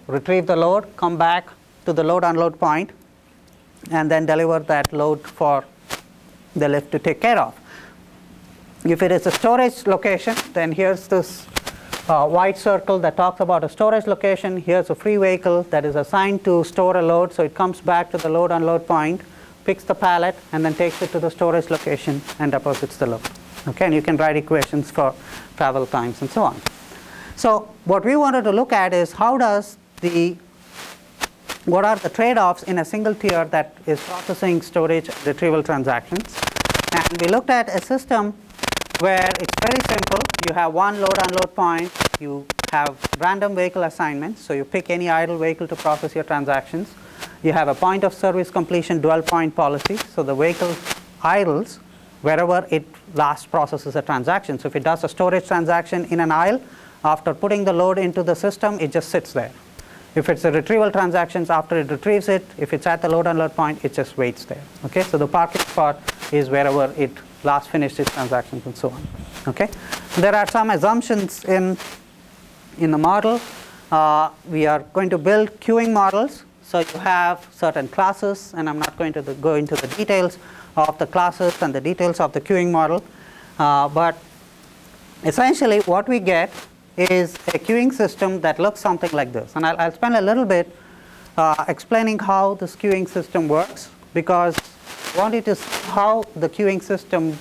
retrieve the load, come back to the load unload point, and then deliver that load for the lift to take care of. If it is a storage location, then here's this white circle that talks about a storage location. Here's a free vehicle that is assigned to store a load, so it comes back to the load unload point, picks the pallet, and then takes it to the storage location and deposits the load. Okay, and you can write equations for travel times and so on. So what we wanted to look at is what are the trade-offs in a single tier that is processing storage retrieval transactions. And we looked at a system where it's very simple. You have one load unload point, you have random vehicle assignments, so you pick any idle vehicle to process your transactions. You have a point of service completion dual point policy, so the vehicle idles wherever it last processes a transaction. So if it does a storage transaction in an aisle, after putting the load into the system, it just sits there. If it's a retrieval transactions, after it retrieves it, if it's at the load unload point, it just waits there. Okay, so the parking spot is wherever it last finished its transactions and so on. Okay, there are some assumptions in the model. We are going to build queuing models. So you have certain classes, and I'm not going to go into the details of the classes and the details of the queuing model, but essentially what we get is a queuing system that looks something like this. And I'll spend a little bit explaining how this queuing system works, because I want you to see how the queuing system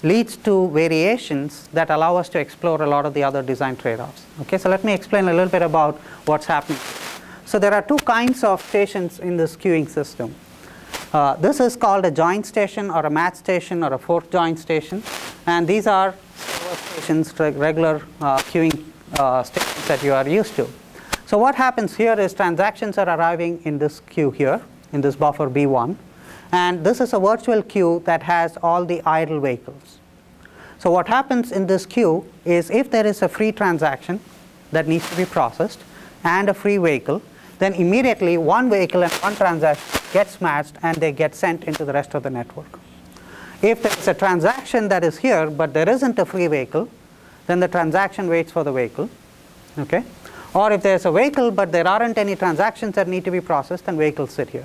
leads to variations that allow us to explore a lot of the other design trade-offs. Okay, so let me explain a little bit about what's happening. So there are two kinds of stations in this queuing system. This is called a join station or a match station or a fork join station, and these are server stations, regular queuing stations that you are used to. So what happens here is transactions are arriving in this queue here, in this buffer B1, and this is a virtual queue that has all the idle vehicles. So what happens in this queue is if there is a free transaction that needs to be processed and a free vehicle, then immediately one vehicle and one transaction gets matched and they get sent into the rest of the network. If there is a transaction that is here but there isn't a free vehicle, then the transaction waits for the vehicle. Okay? Or if there's a vehicle but there aren't any transactions that need to be processed, then vehicles sit here.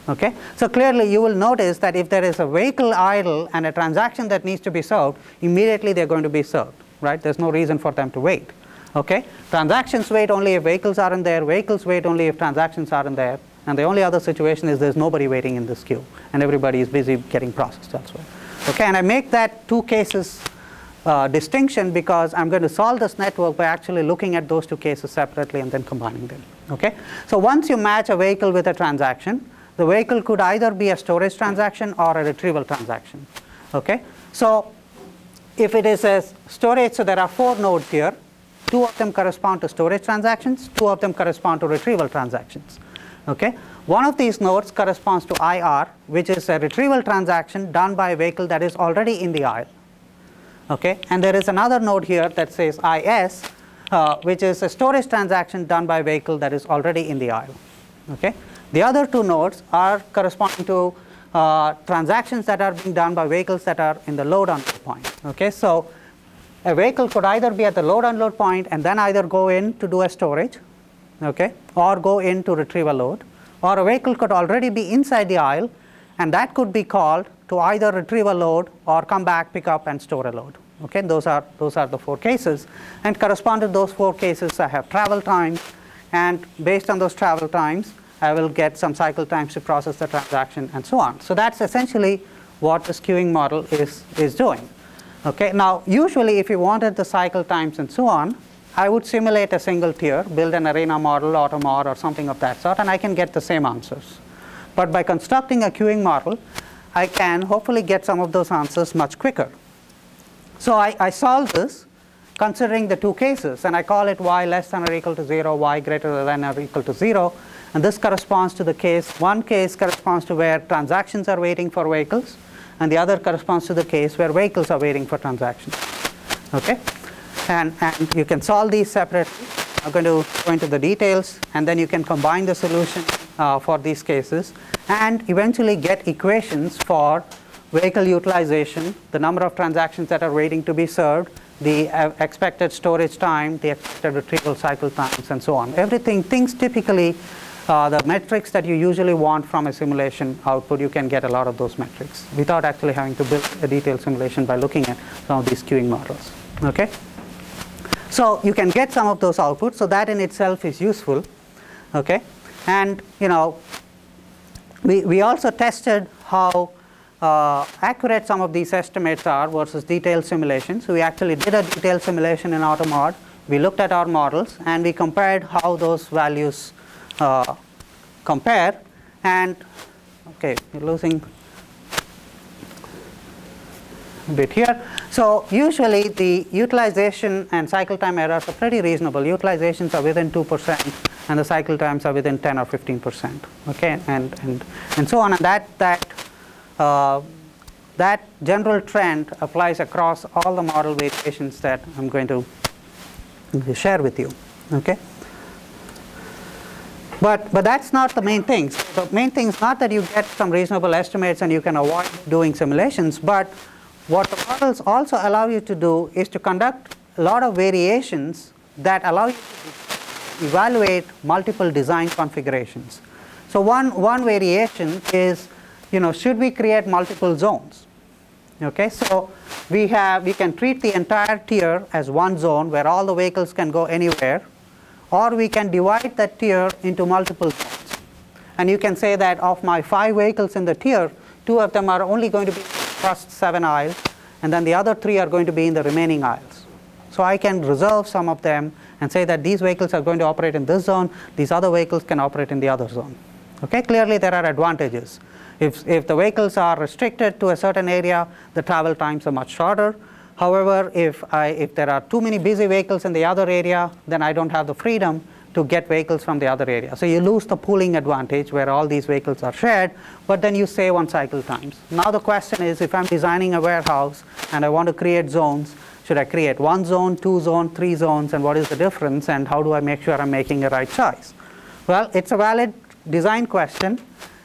Okay? So clearly you will notice that if there is a vehicle idle and a transaction that needs to be served, immediately they're going to be served. Right? There's no reason for them to wait. Okay? Transactions wait only if vehicles aren't there, vehicles wait only if transactions aren't there, and the only other situation is there's nobody waiting in this queue and everybody is busy getting processed elsewhere. Okay? And I make that two cases distinction because I'm going to solve this network by actually looking at those two cases separately and then combining them. Okay? So once you match a vehicle with a transaction, the vehicle could either be a storage transaction or a retrieval transaction. Okay? So if it is a storage, so there are 4 nodes here. 2 of them correspond to storage transactions, 2 of them correspond to retrieval transactions. Okay? One of these nodes corresponds to IR, which is a retrieval transaction done by a vehicle that is already in the aisle. Okay? And there is another node here that says IS, which is a storage transaction done by a vehicle that is already in the aisle. Okay? The other 2 nodes are corresponding to transactions that are being done by vehicles that are in the load unload point. Okay? So a vehicle could either be at the load unload point and then either go in to do a storage, okay, or go in to retrieve a load, or a vehicle could already be inside the aisle and that could be called to either retrieve a load or come back, pick up and store a load. Okay? Those are the 4 cases, and correspond to those 4 cases I have travel times, and based on those travel times I will get some cycle times to process the transaction and so on. So that's essentially what this queuing model is doing. Okay? Now usually if you wanted the cycle times and so on, I would simulate a single tier, build an arena model, AutoMod or something of that sort, and I can get the same answers. But by constructing a queuing model, I can hopefully get some of those answers much quicker. So I solve this considering the 2 cases, and I call it y less than or equal to 0, y greater than or equal to 0, and this corresponds to the case. One case corresponds to where transactions are waiting for vehicles, and the other corresponds to the case where vehicles are waiting for transactions. Okay? And you can solve these separately. I'm going to go into the details, and then you can combine the solution for these cases and eventually get equations for vehicle utilization, the number of transactions that are waiting to be served, the expected storage time, the expected retrieval cycle times, and so on. Things typically, the metrics that you usually want from a simulation output, you can get a lot of those metrics without actually having to build a detailed simulation by looking at some of these queuing models. Okay? So you can get some of those outputs, so that in itself is useful. Okay? And we also tested how accurate some of these estimates are versus detailed simulations. So we actually did a detailed simulation in AutoMod. We looked at our models and we compared how those values compare. And okay, we're losing a bit here. So usually the utilization and cycle time errors are pretty reasonable. Utilizations are within 2% and the cycle times are within 10 or 15%. Okay, and so on. And that general trend applies across all the model variations that I'm going to share with you. Okay. But that's not the main thing. So the main thing is not that you get some reasonable estimates and you can avoid doing simulations, but what the models also allow you to do is to conduct a lot of variations that allow you to evaluate multiple design configurations. So one variation is, should we create multiple zones? Okay, so we can treat the entire tier as one zone where all the vehicles can go anywhere, or we can divide that tier into multiple zones. And you can say that of my 5 vehicles in the tier, 2 of them are only going to be in the first 7 aisles, and then the other 3 are going to be in the remaining aisles. So I can reserve some of them and say that these vehicles are going to operate in this zone, these other vehicles can operate in the other zone. Okay, clearly there are advantages. If the vehicles are restricted to a certain area, the travel times are much shorter. However, if there are too many busy vehicles in the other area, then I don't have the freedom to get vehicles from the other area. So you lose the pooling advantage where all these vehicles are shared, but then you save on cycle times. Now the question is, if I'm designing a warehouse and I want to create zones, should I create 1 zone, 2 zones, 3 zones, and what is the difference, and how do I make sure I'm making the right choice? Well, it's a valid design question,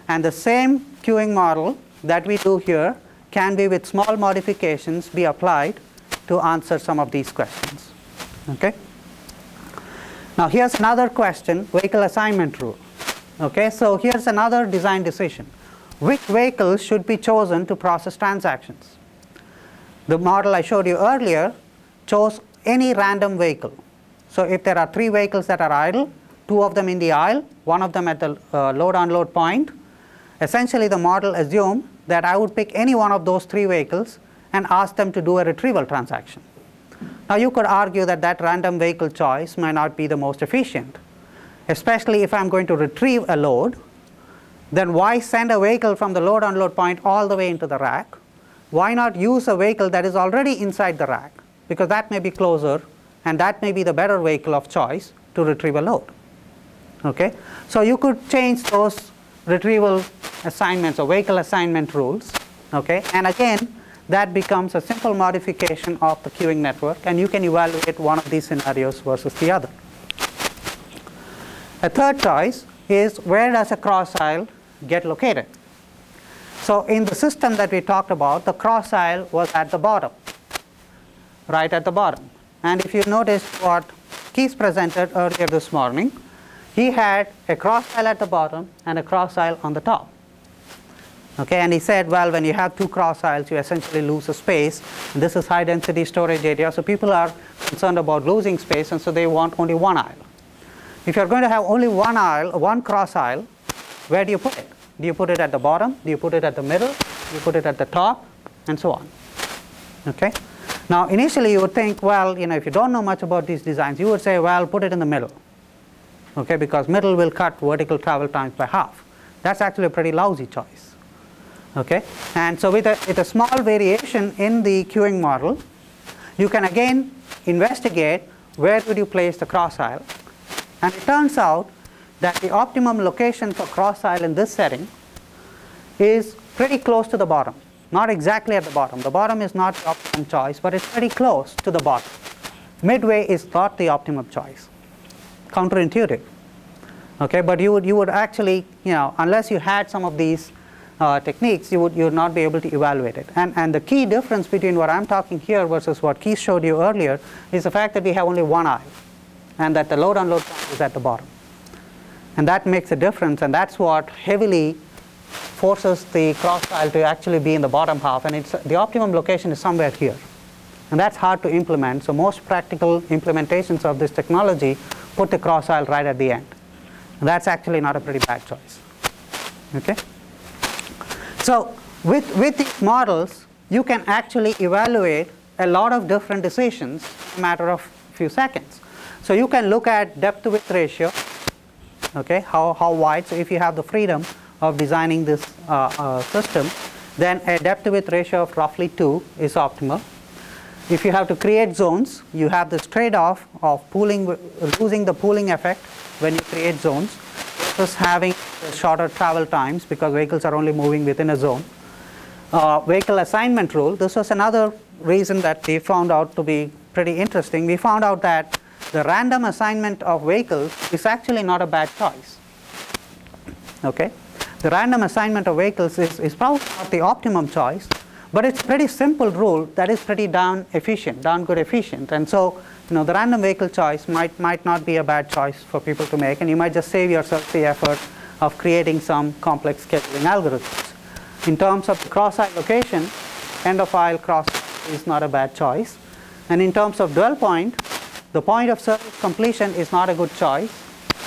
and the same queuing model that we do here can be, with small modifications, be applied to answer some of these questions. Okay? Now here's another question, vehicle assignment rule. Okay, so here's another design decision. Which vehicles should be chosen to process transactions? The model I showed you earlier chose any random vehicle. So if there are 3 vehicles that are idle, 2 of them in the aisle, 1 of them at the load-unload point, essentially the model assumed that I would pick any one of those 3 vehicles and ask them to do a retrieval transaction. Now you could argue that that random vehicle choice might not be the most efficient, especially if I'm going to retrieve a load. Then why send a vehicle from the load-unload point all the way into the rack? Why not use a vehicle that is already inside the rack? Because that may be closer and that may be the better vehicle of choice to retrieve a load. Okay? So you could change those retrieval assignments or vehicle assignment rules. Okay? And again, that becomes a simple modification of the queuing network, and you can evaluate one of these scenarios versus the other. A third choice is, where does a cross aisle get located? So in the system that we talked about, the cross aisle was at the bottom, right at the bottom. And if you noticed what Keith presented earlier this morning, he had a cross aisle at the bottom and a cross aisle on the top. Okay, and he said, well, when you have 2 cross aisles, you essentially lose a space. And this is high density storage area, so people are concerned about losing space, and so they want only 1 aisle. If you're going to have only 1 aisle, 1 cross aisle, where do you put it? Do you put it at the bottom? Do you put it at the middle? Do you put it at the top? And so on. Okay? Now, initially you would think, well, if you don't know much about these designs, you would say, well, put it in the middle. Okay, because middle will cut vertical travel times by half. That's actually a pretty lousy choice. Okay, and so with a small variation in the queuing model, you can again investigate where would you place the cross aisle. And it turns out that the optimum location for cross aisle in this setting is pretty close to the bottom. Not exactly at the bottom. The bottom is not the optimum choice, but it's pretty close to the bottom. Midway is not the optimum choice. Counterintuitive. Okay, but you would actually, unless you had some of these techniques, you would not be able to evaluate it. And the key difference between what I'm talking here versus what Keith showed you earlier is the fact that we have only one aisle, and that the load unload point is at the bottom. And that makes a difference, and that's what heavily forces the cross aisle to actually be in the bottom half, and the optimum location is somewhere here. And that's hard to implement, so most practical implementations of this technology put the cross aisle right at the end. And that's actually not a pretty bad choice. Okay? So with these models, you can actually evaluate a lot of different decisions in a matter of a few seconds. So you can look at depth to width ratio, okay, how wide. So if you have the freedom of designing this system, then a depth to width ratio of roughly 2 is optimal. If you have to create zones, you have this trade-off of losing the pooling effect when you create zones versus having shorter travel times because vehicles are only moving within a zone. Vehicle assignment rule, this was another reason that we found out to be pretty interesting. We found out that the random assignment of vehicles is actually not a bad choice. Okay? The random assignment of vehicles is probably not the optimum choice, but it's a pretty simple rule that is pretty darn good efficient. And so, the random vehicle choice might not be a bad choice for people to make, and you might just save yourself the effort of creating some complex scheduling algorithms. In terms of the cross-aisle location, end of aisle cross is not a bad choice. And in terms of dwell point, the point of service completion is not a good choice.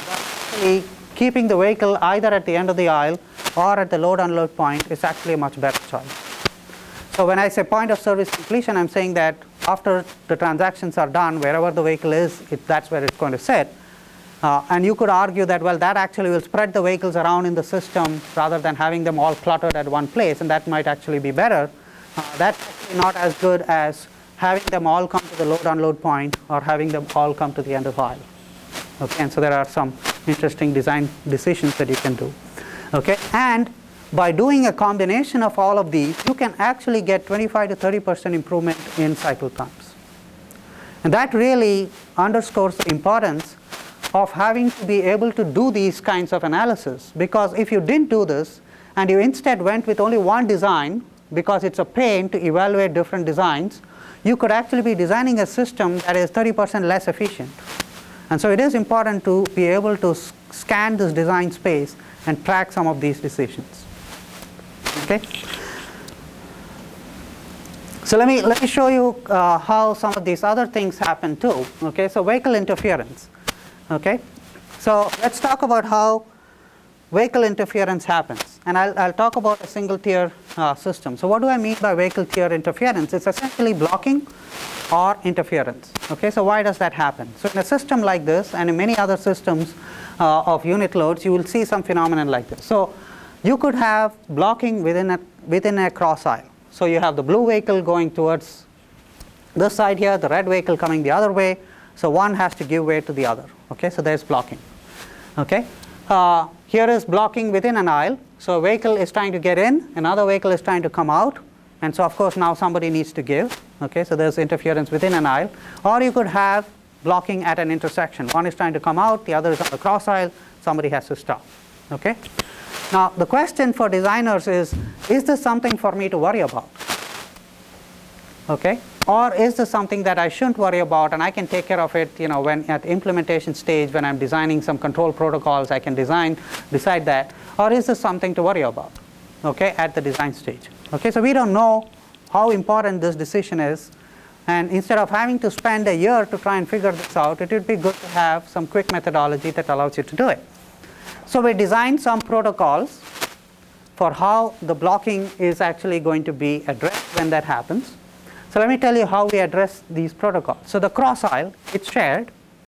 Actually, keeping the vehicle either at the end of the aisle or at the load unload point is actually a much better choice. So when I say point of service completion, I'm saying that after the transactions are done, wherever the vehicle is, that's where it's going to sit. And you could argue that, well, that actually will spread the vehicles around in the system rather than having them all cluttered at one place, and that might actually be better. That's actually not as good as having them all come to the load unload point or having them all come to the end of the aisle. Okay, and so there are some interesting design decisions that you can do. Okay, and by doing a combination of all of these, you can actually get 25 to 30% improvement in cycle times. And that really underscores the importance of having to be able to do these kinds of analysis, because if you didn't do this and you instead went with only one design because it's a pain to evaluate different designs, you could actually be designing a system that is 30% less efficient. And so it is important to be able to scan this design space and track some of these decisions. Okay. So let me show you how some of these other things happen too. Okay. So vehicle interference. Okay. So let's talk about how vehicle interference happens, and I'll talk about a single tier system. So what do I mean by vehicle tier interference? It's essentially blocking or interference. Okay. So why does that happen? So in a system like this and in many other systems of unit loads, you will see some phenomenon like this. So you could have blocking within a cross aisle. So you have the blue vehicle going towards this side here, the red vehicle coming the other way. So one has to give way to the other. Okay, so there's blocking. Okay, here is blocking within an aisle. So a vehicle is trying to get in, another vehicle is trying to come out, and so of course now somebody needs to give. Okay, so there's interference within an aisle. Or you could have blocking at an intersection. One is trying to come out, the other is on the cross aisle, somebody has to stop. Okay. Now the question for designers is this something for me to worry about? Okay, or is this something that I shouldn't worry about and I can take care of it, when at the implementation stage, when I'm designing some control protocols, I can decide that, or is this something to worry about, okay, at the design stage? Okay, so we don't know how important this decision is, and instead of having to spend a year to try and figure this out, it would be good to have some quick methodology that allows you to do it. So we designed some protocols for how the blocking is actually going to be addressed when that happens. So let me tell you how we address these protocols. So the cross aisle, it's shared.